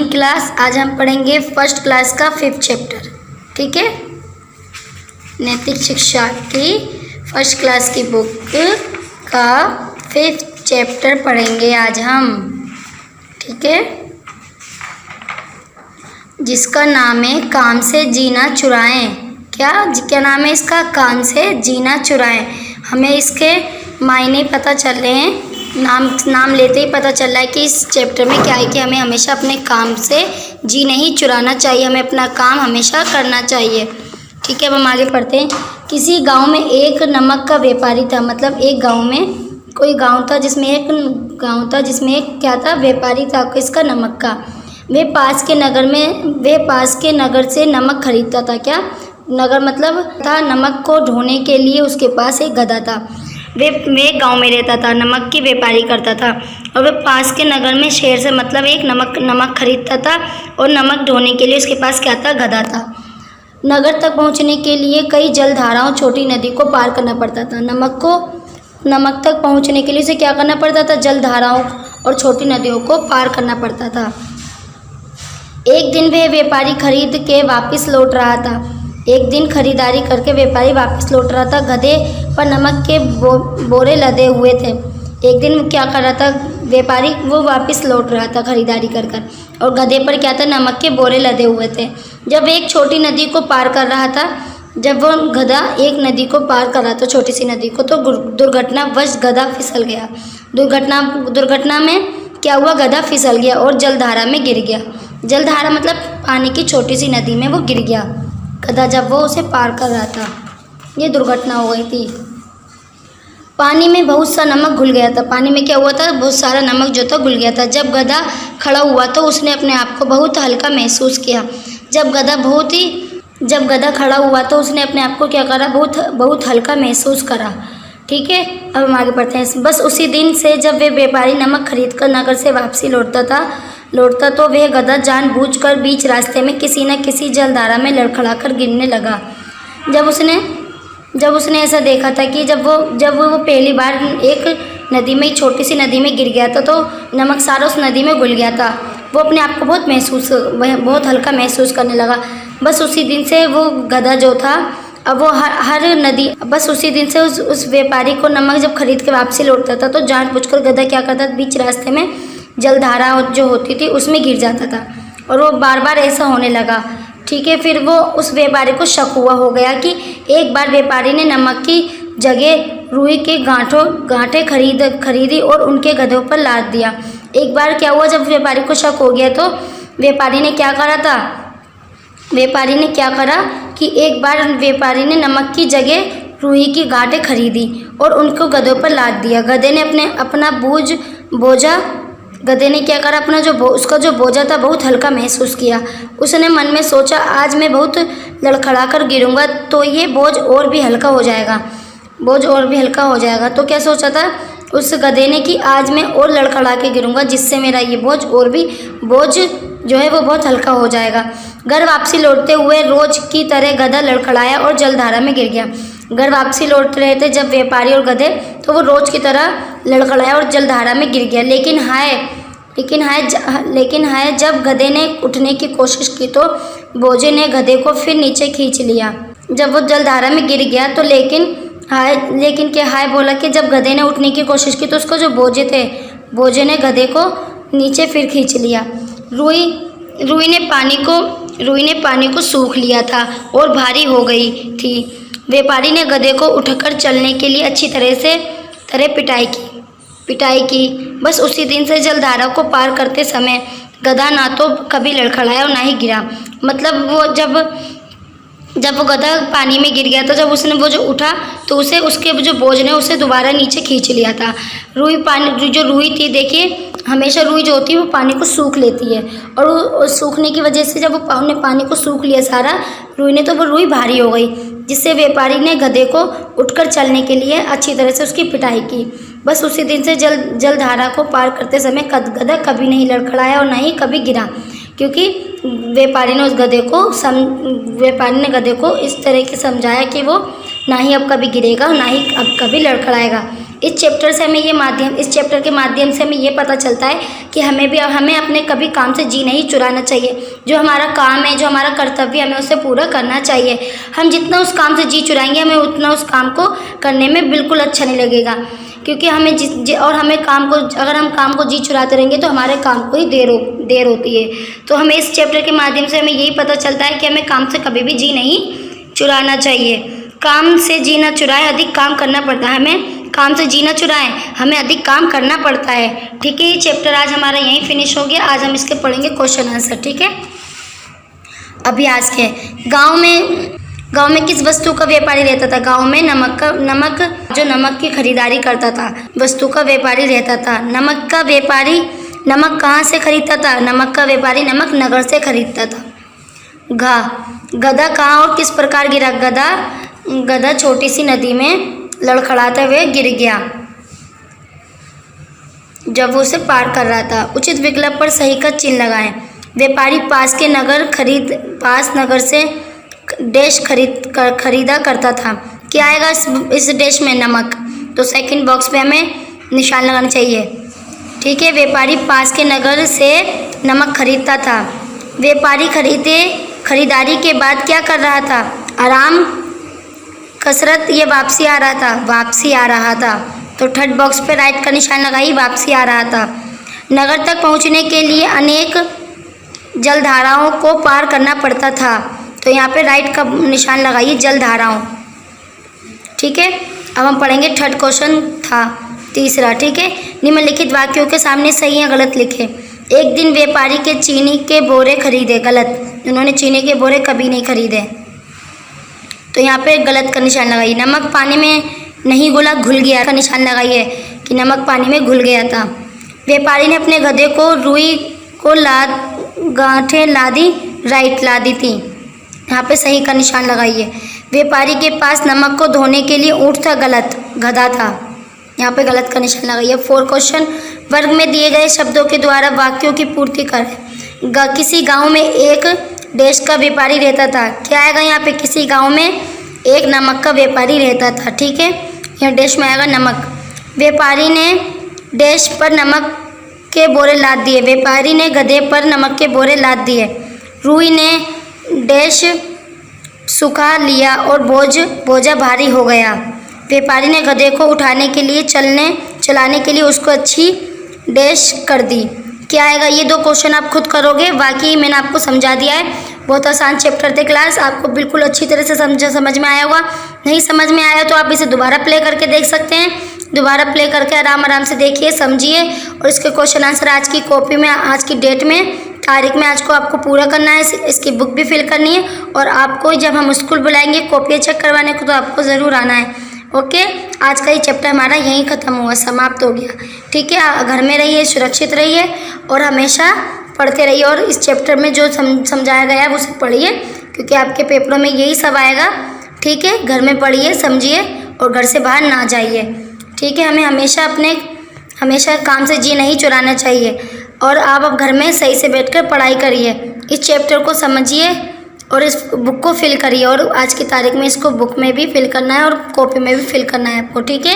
Class. आज हम पढ़ेंगे फर्स्ट क्लास का 5th चैप्टर। ठीक है, नैतिक शिक्षा की फर्स्ट क्लास की बुक का 5th चैप्टर पढ़ेंगे आज हम। ठीक है, जिसका नाम है काम से जीना चुराएं। क्या नाम है इसका? काम से जीना चुराएं। हमें इसके मायने पता चल रहे हैं, नाम लेते ही पता चल रहा है कि इस चैप्टर में क्या है कि हमें हमेशा अपने काम से जी नहीं चुराना चाहिए, हमें अपना काम हमेशा करना चाहिए। ठीक है, अब हम आगे पढ़ते हैं। किसी गांव में एक नमक का व्यापारी था। मतलब एक गांव में कोई गांव था जिसमें एक क्या था? व्यापारी था किसका? नमक का। वे पास के नगर से नमक खरीदता था। क्या नगर मतलब था? नमक को ढोने के लिए उसके पास एक गधा था। वे गांव में रहता था, नमक की व्यापारी करता था, और वे पास के नगर में शहर से मतलब एक नमक खरीदता था, और नमक ढोने के लिए उसके पास क्या था? गधा था। नगर तक पहुंचने के लिए कई जलधाराओं, छोटी नदी को पार करना पड़ता था। नमक तक पहुंचने के लिए उसे क्या करना पड़ता था? जलधाराओं और छोटी नदियों को पार करना पड़ता था। एक दिन वह व्यापारी खरीद के वापस लौट रहा था। एक दिन खरीदारी करके व्यापारी वापस लौट रहा था। गधे पर नमक के बोरे लदे हुए थे। एक दिन क्या कर रहा था व्यापारी? वो वापस लौट रहा था खरीदारी कर और गधे पर क्या था? नमक के बोरे लदे हुए थे। जब एक छोटी नदी को पार कर रहा था, जब वो गधा एक नदी को पार कर रहा था, छोटी सी नदी को, तो दुर्घटनावश गधा फिसल गया। दुर्घटना में क्या हुआ? गधा फिसल गया और जलधारा में गिर गया। जलधारा मतलब पानी की छोटी सी नदी में वो गिर गया, गधा जब वो उसे पार कर रहा था। ये दुर्घटना हो गई थी। पानी में बहुत सा नमक घुल गया था। पानी में क्या हुआ था? बहुत सारा नमक जो था घुल गया था। जब गधा खड़ा हुआ तो उसने अपने आप को बहुत हल्का महसूस किया। जब गधा खड़ा हुआ तो उसने अपने आप को क्या करा? बहुत हल्का महसूस करा। ठीक है, अब हम आगे बढ़ते हैं। बस उसी दिन से जब वे व्यापारी नमक खरीद कर नगर से वापसी लौटता तो वह गधा जानबूझकर बीच रास्ते में किसी न किसी जलधारा में लड़खड़ाकर गिरने लगा। जब उसने ऐसा देखा था कि जब वो पहली बार एक नदी में, छोटी सी नदी में गिर गया था, तो नमक सारा उस नदी में घुल गया था। वो अपने आप को बहुत हल्का महसूस करने लगा। बस उसी दिन से वो गधा जो था, अब वो बस उसी दिन से उस व्यापारी को नमक जब खरीद के वापसी लौटता था तो जानबूझकर गधा क्या करता था? बीच रास्ते में जलधारा जो होती थी उसमें गिर जाता था, और वो बार बार ऐसा होने लगा। ठीक है, फिर वो उस व्यापारी को शक हो गया कि एक बार व्यापारी ने नमक की जगह रुई के गांठें खरीदी और उनके गधों पर लाद दिया। एक बार क्या हुआ? जब व्यापारी को शक हो गया तो व्यापारी ने क्या करा कि एक बार व्यापारी ने नमक की जगह रुई की गांठें खरीदी और उनको गधों पर लाद दिया। गधे ने क्या करा? उसका जो बोझा था बहुत हल्का महसूस किया। उसने मन में सोचा, आज मैं बहुत लड़खड़ा कर गिरूंगा तो ये बोझ और भी हल्का हो जाएगा। तो क्या सोचा था उस गधे ने कि आज मैं और लड़खड़ा के गिरूंगा, जिससे मेरा ये बोझ जो है वो बहुत हल्का हो जाएगा। घर वापसी लौटते हुए रोज की तरह गधा लड़खड़ाया और जलधारा में गिर गया। घर वापसी लौट रहे थे जब व्यापारी और गधे, तो वो रोज की तरह लड़खड़ाया और जलधारा में गिर गया। लेकिन हाय जब गधे ने उठने की कोशिश की तो बोझे ने गधे को फिर नीचे खींच लिया। जब वो जलधारा में गिर गया तो लेकिन क्या हाय बोला कि जब गधे ने उठने की कोशिश की तो उसको जो बोझे ने गधे को नीचे फिर खींच लिया। रुई ने पानी को सूख लिया था और भारी हो गई थी। व्यापारी ने गधे को उठकर चलने के लिए अच्छी तरह पिटाई की। बस उसी दिन से जलधारा को पार करते समय गधा ना तो कभी लड़खड़ाया और ना ही गिरा। मतलब वो जब वो गधा पानी में गिर गया तो जब उसने वो जो उठा तो उसके जो बोझ ने उसे दोबारा नीचे खींच लिया था। रुई थी, देखिए हमेशा रुई जो होती है वो पानी को सूख लेती है, और वो सूखने की वजह से जब वो पानी को सूख लिया सारा रुई ने, तो वो रुई भारी हो गई, जिससे व्यापारी ने गधे को उठकर चलने के लिए अच्छी तरह से उसकी पिटाई की। बस उसी दिन से जलधारा को पार करते समय गधा कभी नहीं लड़खड़ाया और ना ही कभी गिरा, क्योंकि व्यापारी ने गधे को इस तरह के समझाया कि वो ना ही अब कभी गिरेगा ना ही अब कभी लड़खड़ाएगा। इस चैप्टर के माध्यम से हमें ये पता चलता है कि हमें अपने कभी काम से जी नहीं चुराना चाहिए। जो हमारा काम है, जो हमारा कर्तव्य है, हमें उसे पूरा करना चाहिए। हम जितना उस काम से जी चुराएंगे, हमें उतना उस काम को करने में बिल्कुल अच्छा नहीं लगेगा, क्योंकि अगर हम काम को जी चुराते रहेंगे तो हमारे काम को ही देर होती है। तो हमें इस चैप्टर के माध्यम से हमें यही पता चलता है कि हमें काम से कभी भी जी नहीं चुराना चाहिए। काम से जी ना चुराए, अधिक काम करना पड़ता है। हमें काम से जी ना चुराएं, हमें अधिक काम करना पड़ता है। ठीक है, ये चैप्टर आज हमारा यहीं फिनिश हो गया। आज हम इसके पढ़ेंगे क्वेश्चन आंसर। ठीक है, अभ्यास के गांव में किस वस्तु का व्यापारी रहता था? गांव में नमक की खरीदारी करता था, वस्तु का व्यापारी रहता था। नमक कहाँ से खरीदता था? नमक का व्यापारी नमक नगर से खरीदता था। गधा कहाँ और किस प्रकार गिरा? गधा छोटी सी नदी में लड़खड़ाते हुए गिर गया जब वो उसे पार कर रहा था। उचित विकल्प पर सही का चिन्ह लगाएं। व्यापारी पास नगर से डैश खरीदा करता था। क्या आएगा इस डैश में? नमक। तो सेकंड बॉक्स पे हमें निशान लगाना चाहिए। ठीक है, व्यापारी पास के नगर से नमक खरीदता था। व्यापारी खरीदारी के बाद क्या कर रहा था? आराम, कसरत, ये वापसी आ रहा था। तो थर्ड बॉक्स पे राइट का निशान लगाइए, वापसी आ रहा था। नगर तक पहुंचने के लिए अनेक जलधाराओं को पार करना पड़ता था। तो यहाँ पे राइट का निशान लगाइए, जलधाराओं। ठीक है, अब हम पढ़ेंगे थर्ड क्वेश्चन था तीसरा। ठीक है, निम्नलिखित वाक्यों के सामने सही या गलत लिखें। एक दिन व्यापारी के चीनी के बोरे खरीदे। गलत, उन्होंने चीनी के बोरे कभी नहीं खरीदे। तो यहाँ पे गलत का निशान लगाइए। नमक पानी में नहीं घुला, घुल गया का निशान लगाइए कि नमक पानी में घुल गया था। व्यापारी ने अपने गधे को रुई को गांठें लादी। राइट, लादी थी। यहाँ पे सही का निशान लगाइए। व्यापारी के पास नमक को धोने के लिए ऊँट था। गलत, गधा था। यहाँ पे गलत का निशान लगाइए। 4 क्वेश्चन, वर्ग में दिए गए शब्दों के द्वारा वाक्यों की पूर्ति करें। किसी गांव में एक डैश का व्यापारी रहता था। क्या आएगा यहाँ पे? किसी गांव में एक नमक का व्यापारी रहता था। ठीक है, यहाँ डैश में आएगा नमक। व्यापारी ने डैश पर नमक के बोरे लाद दिए। व्यापारी ने गधे पर नमक के बोरे लाद दिए। रूई ने डैश सुखा लिया और बोझा भारी हो गया। व्यापारी ने गधे को उठाने के लिए चलाने के लिए उसको अच्छी डैश कर दी। क्या आएगा? ये 2 क्वेश्चन आप खुद करोगे। बाकी मैंने आपको समझा दिया है। बहुत आसान चैप्टर थे क्लास, आपको बिल्कुल अच्छी तरह से समझ में आया होगा। नहीं समझ में आया तो आप इसे दोबारा प्ले करके देख सकते हैं। दोबारा प्ले करके आराम से देखिए, समझिए, और इसके क्वेश्चन आंसर आज की कॉपी में, आज की डेट में, तारीख में आज को आपको पूरा करना है। इसकी बुक भी फिल करनी है, और आपको जब हम स्कूल बुलाएंगे कॉपियाँ चेक करवाने को, तो आपको ज़रूर आना है। ओके, आज का ये चैप्टर हमारा यहीं ख़त्म हुआ, समाप्त हो गया। ठीक है, घर में रहिए, सुरक्षित रहिए और हमेशा पढ़ते रहिए। और इस चैप्टर में जो समझाया गया है उसे पढ़िए, क्योंकि आपके पेपरों में यही सब आएगा। ठीक है, घर में पढ़िए, समझिए और घर से बाहर ना जाइए। ठीक है, हमें हमेशा काम से जी नहीं चुराना चाहिए। और आप अब घर में सही से बैठकर पढ़ाई करिए, इस चैप्टर को समझिए और इस बुक को फिल करिए। और आज की तारीख में इसको बुक में भी फिल करना है और कॉपी में भी फिल करना है आपको। ठीक है।